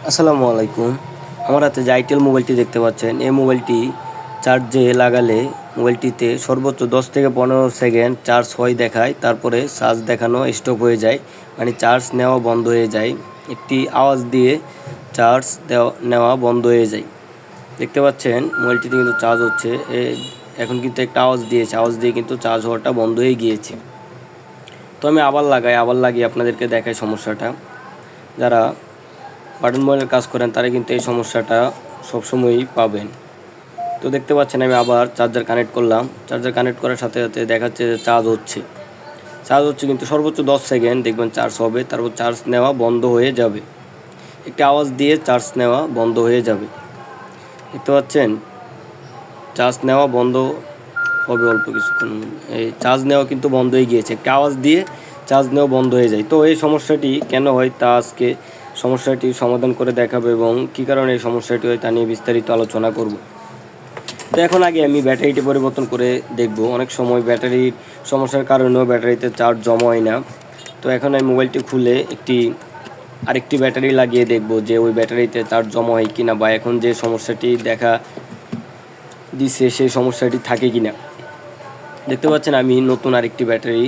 আসসালামু আলাইকুম। আমার হাতে যে আইটেল মোবাইলটি দেখতে পাচ্ছেন, এই মোবাইলটি চার্জে লাগালে মোবাইলটিতে সর্বোচ্চ 10 থেকে 15 সেকেন্ড চার্জ হয় দেখায়, তারপরে চার্জ দেখানো স্টপ হয়ে যায়, মানে চার্জ নেওয়া বন্ধ হয়ে যায়। একটি আওয়াজ দিয়ে চার্জ নেওয়া বন্ধ হয়ে যায়। দেখতে পাচ্ছেন মোবাইলটিতে কিন্তু চার্জ হচ্ছে। এখন কিন্তু একটা আওয়াজ দিয়েছে, আওয়াজ দিয়ে কিন্তু চার্জ হওয়াটা বন্ধ হয়ে গিয়েছে। তো আমি আবার লাগিয়ে আপনাদেরকে দেখাই সমস্যাটা। যারা বাটন মোবাইলের কাজ করেন তারা কিন্তু এই সমস্যাটা সবসময়ই পাবেন। তো দেখতে পাচ্ছেন আমি আবার চার্জার কানেক্ট করলাম। চার্জার কানেক্ট করার সাথে সাথে দেখাচ্ছে যে চার্জ হচ্ছে কিন্তু সর্বোচ্চ 10 সেকেন্ড দেখবেন চার্জ হবে, তারপর চার্জ নেওয়া বন্ধ হয়ে যাবে। একটি আওয়াজ দিয়ে চার্জ নেওয়া বন্ধ হয়ে যাবে। দেখতে পাচ্ছেন চার্জ নেওয়া বন্ধ হবে অল্প কিছুক্ষণ। এই চার্জ নেওয়া কিন্তু বন্ধ হয়ে গিয়েছে, একটা আওয়াজ দিয়ে চার্জ নেওয়া বন্ধ হয়ে যায়। তো এই সমস্যাটি কেন হয় তা আজকে সমস্যাটি সমাধান করে দেখাবো এবং কী কারণে এই সমস্যাটি হয় তা নিয়ে বিস্তারিত আলোচনা করব। তো এখন আগে আমি ব্যাটারিটি পরিবর্তন করে দেখব। অনেক সময় ব্যাটারির সমস্যার কারণেও ব্যাটারিতে চার্জ জমা হয় না। তো এখন আমি মোবাইলটি খুলে আরেকটি ব্যাটারি লাগিয়ে দেখব যে ওই ব্যাটারিতে চার্জ জমা হয় কিনা, বা এখন যে সমস্যাটি দেখা দিচ্ছে সেই সমস্যাটি থাকে কিনা। দেখতে পাচ্ছেন আমি নতুন আরেকটি ব্যাটারি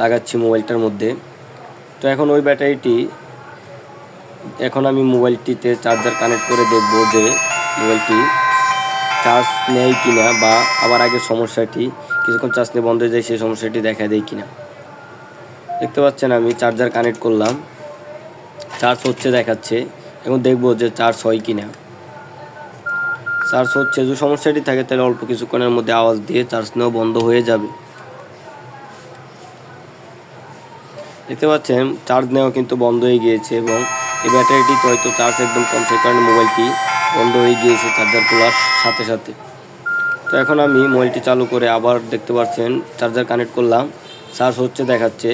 লাগাচ্ছি মোবাইলটার মধ্যে। তো এখন ওই ব্যাটারিটি এখন আমি মোবাইলটিতে চার্জার কানেক্ট করে দেখব যে মোবাইলটি চার্জ নেয় কিনা, বা আবার আগের সমস্যাটি কিছুক্ষণ চার্জ নিয়ে বন্ধ হয়ে যায় সেই সমস্যাটি দেখা দেয় কিনা। দেখতে পাচ্ছেন আমি চার্জার কানেক্ট করলাম, চার্জ হচ্ছে দেখাচ্ছে। এখন দেখব যে চার্জ হয় কিনা। চার্জ হচ্ছে, যদি সমস্যাটি থাকে তাহলে অল্প কিছুক্ষণের মধ্যে আওয়াজ দিয়ে চার্জ নেওয়া বন্ধ হয়ে যাবে। দেখতে পাচ্ছেন চার্জ নেওয়া কিন্তু বন্ধ হয়ে গিয়েছে এবং এই ব্যাটারিটি হয়তো চার্জ একদম কম, সেই কারণে মোবাইলটি বন্ধ হয়ে গিয়েছে চার্জার খোলার সাথে সাথে। তো এখন আমি মোবাইলটি চালু করে আবার দেখতে পাচ্ছেন চার্জার কানেক্ট করলাম, চার্জ হচ্ছে দেখাচ্ছে।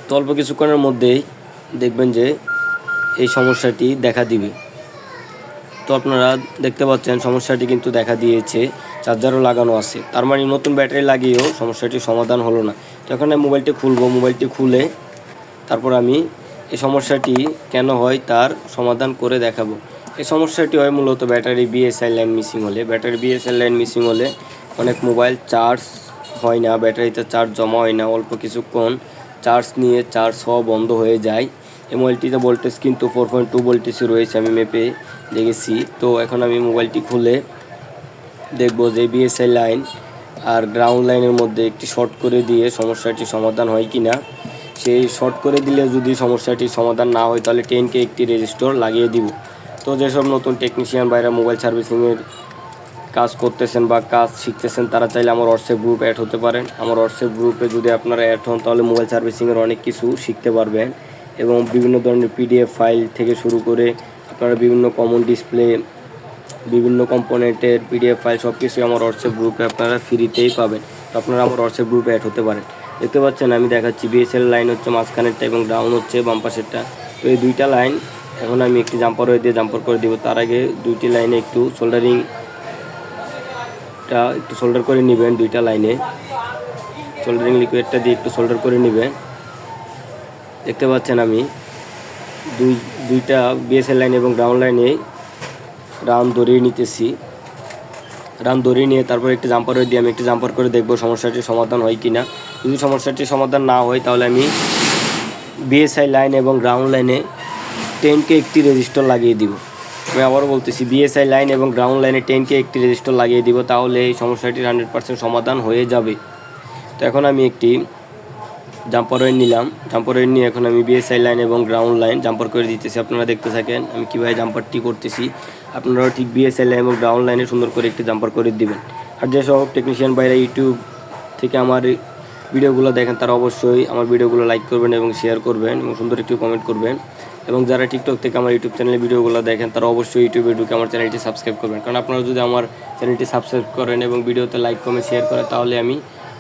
তো অল্প কিছুক্ষণের মধ্যেই দেখবেন যে এই সমস্যাটি দেখা দিবে। তো আপনারা দেখতে পাচ্ছেন সমস্যাটি কিন্তু দেখা দিয়েছে, চার্জারও লাগানো আছে, তার মানে নতুন ব্যাটারি লাগিয়েও সমস্যাটির সমাধান হলো না। তো এখন আমি মোবাইলটি খুলবো, মোবাইলটি খুলে তারপর আমি এই সমস্যাটি কেন হয় তার সমাধান করে দেখাবো। এই সমস্যাটি হয় মূলত ব্যাটারি বিএসআই লাইন মিসিং হলে। ব্যাটারি বিএসআই লাইন মিসিং হলে অনেক মোবাইল চার্জ হয় না, ব্যাটারিতে চার্জ জমা হয় না, অল্প কিছুক্ষণ চার্জ নিয়ে চার্জ হওয়া বন্ধ হয়ে যায়। এই মোবাইলটিতে ভোল্টেজ কিন্তু 4.2 ভোল্টেজই রয়েছে, আমি মেপে দেখেছি। তো এখন আমি মোবাইলটি খুলে দেখব যে বিএসআই লাইন আর গ্রাউন্ড লাইনের মধ্যে একটি শর্ট করে দিয়ে সমস্যাটি সমাধান হয় কি না। সেই শর্ট করে দিলে যদি সমস্যাটির সমাধান না হয় তাহলে 10K একটি রেজিস্টর লাগিয়ে দিব। তো যেসব নতুন টেকনিশিয়ান বাইরে মোবাইল সার্ভিসিংয়ের কাজ করতেছেন বা কাজ শিখতেছেন তারা চাইলে আমার হোয়াটসঅ্যাপ গ্রুপে অ্যাড হতে পারেন। আমার হোয়াটসঅ্যাপ গ্রুপে যদি আপনারা অ্যাড হন তাহলে মোবাইল সার্ভিসিংয়ের অনেক কিছু শিখতে পারবেন এবং বিভিন্ন ধরনের পিডিএফ ফাইল থেকে শুরু করে আপনারা বিভিন্ন কমন ডিসপ্লে, বিভিন্ন কম্পোনেন্টের পিডিএফ ফাইল সব কিছুই আমার হোয়াটসঅ্যাপ গ্রুপে আপনারা ফ্রিতেই পাবেন। তো আপনারা আমার হোয়াটসঅ্যাপ গ্রুপে অ্যাড হতে পারেন। দেখতে পাচ্ছেন আমি দেখাচ্ছি বিএসএল লাইন হচ্ছে মাঝখানেরটা এবং ডাউন হচ্ছে বাম পাশেরটা। তো এই দুইটা লাইন এখন আমি একটি জাম্পার ওয়ে দিয়ে জাম্পার করে দিব। তার আগে দুইটি লাইনে একটু সোল্ডার করে নেবেন। দুইটা লাইনে সোল্ডারিং লিকুইডটা দিয়ে একটু সোল্ডার করে নেবেন। দেখতে পাচ্ছেন আমি দুইটা বিএসএল লাইন এবং গ্রাউন্ড লাইনে রাউন্ড ধরিয়ে নিতেছি। রাউন্ড ধরিয়ে নিয়ে তারপর একটি জাম্পার দিয়ে আমি একটি জাম্পার করে দেখব সমস্যাটির সমাধান হয় কি না। যদি সমস্যাটির সমাধান না হয় তাহলে আমি বিএসআই লাইন এবং গ্রাউন্ড লাইনে 10K একটি রেজিস্টর লাগিয়ে দিব। আমি আবারও বলতেছি, বিএসআই লাইন এবং গ্রাউন্ড লাইনে 10K একটি রেজিস্টর লাগিয়ে দিব, তাহলে এই সমস্যাটির 100% সমাধান হয়ে যাবে। তো এখন আমি একটি জাম্পার ওয়্যার নিলাম। জাম্পার ওয়্যার নিয়ে এখন আমি বিএসআই লাইন এবং গ্রাউন্ড লাইন জাম্পার করে দিতেছি। আপনারা দেখতে থাকেন আমি কীভাবে জাম্পারটি করতেছি। আপনারাও ঠিক বিএসআই লাইন এবং গ্রাউন্ড লাইনে সুন্দর করে একটি জাম্পার করে দিবেন। আর যেসব টেকনিশিয়ান বাইরে ইউটিউব থেকে আমার ভিডিওগুলো দেখেন তারা অবশ্যই আমার ভিডিওগুলো লাইক করবেন এবং শেয়ার করবেন এবং সুন্দর একটি কমেন্ট করবেন। এবং যারা টিকটক থেকে আমার ইউটিউব চ্যানেলে ভিডিওগুলো দেখেন তারা অবশ্যই ইউটিউবে ঢুকে আমার চ্যানেলটি সাবস্ক্রাইব করবেন। কারণ আপনারা যদি আমার চ্যানেলটি সাবস্ক্রাইব করেন এবং ভিডিওতে লাইক কমেন্ট শেয়ার করেন তাহলে আমি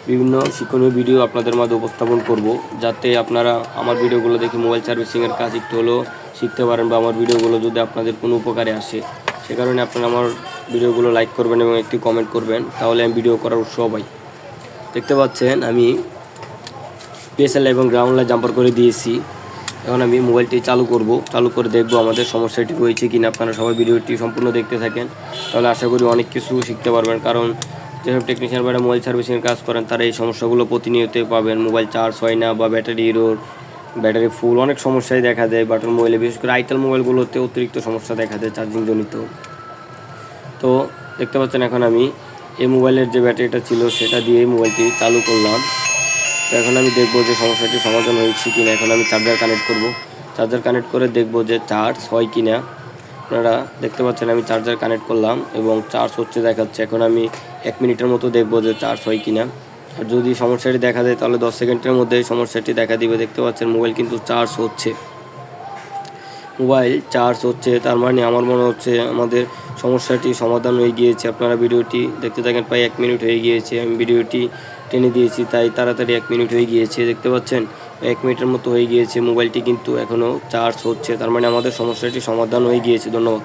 বিভিন্ন শিক্ষণীয় ভিডিও আপনাদের মাঝে উপস্থাপন করব, যাতে আপনারা আমার ভিডিওগুলো দেখে মোবাইল সার্ভিসিংয়ের কাজ একটু হলেও শিখতে পারেন বা আমার ভিডিওগুলো যদি আপনাদের কোনো উপকারে আসে। সে কারণে আপনারা আমার ভিডিওগুলো লাইক করবেন এবং একটি কমেন্ট করবেন, তাহলে আমি ভিডিও করার উৎসাহ পাই। দেখতে পাচ্ছেন আমি বিএসএল এবং গ্রাউন্ড লাইন জাম্পার করে দিয়েছি। এখন আমি মোবাইলটি চালু করব, চালু করে দেখব আমাদের সমস্যাটি রয়েছে কিনা। আপনারা সবাই ভিডিওটি সম্পূর্ণ দেখতে থাকেন, তাহলে আশা করি অনেক কিছু শিখতে পারবেন। কারণ যেসব টেকনিশিয়ান বা মোবাইল সার্ভিসিংয়ের কাজ করেন তারা এই সমস্যাগুলো প্রতিনিয়ত পাবেন। মোবাইল চার্জ হয় না বা ব্যাটারি এরর, ব্যাটারি ফুল, অনেক সমস্যাই দেখা দেয় বাটন মোবাইলে। বিশেষ করে আইটেল মোবাইলগুলোতে অতিরিক্ত সমস্যা দেখা দেয় চার্জিং জনিত। তো দেখতে পাচ্ছেন এখন আমি এই মোবাইলের যে ব্যাটারিটা ছিল সেটা দিয়ে মোবাইলটি চালু করলাম। তো এখন আমি দেখব যে সমস্যাটি সমাধান হয়েছে কিনা। এখন আমি চার্জার কানেক্ট করব, চার্জার কানেক্ট করে দেখব যে চার্জ হয় কিনা। আপনারা দেখতে পাচ্ছেন আমি চার্জার কানেক্ট করলাম এবং চার্জ হচ্ছে দেখাচ্ছে। এখন আমি 1 মিনিটের মতো দেখব যে চার্জ হয় কিনা। আর যদি সমস্যাটি দেখা দেয় তাহলে 10 সেকেন্ডের মধ্যে সমস্যাটি দেখা দিবে। দেখতে পাচ্ছেন মোবাইল কিন্তু চার্জ হচ্ছে, মোবাইল চার্জ হচ্ছে, তার মানে আমার মনে হচ্ছে আমাদের সমস্যাটি সমাধান হয়ে গিয়েছে। আপনারা ভিডিওটি দেখতে থাকেন, প্রায় 1 মিনিট হয়ে গিয়েছে। আমি ভিডিওটি টেনে দিয়েছি তাই তাড়াতাড়ি 1 মিনিট হয়ে গিয়েছে। দেখতে পাচ্ছেন 1 মিনিটের মতো হয়ে গিয়েছে, মোবাইলটি কিন্তু এখনও চার্জ হচ্ছে, তার মানে আমাদের সমস্যাটি সমাধান হয়ে গিয়েছে। ধন্যবাদ।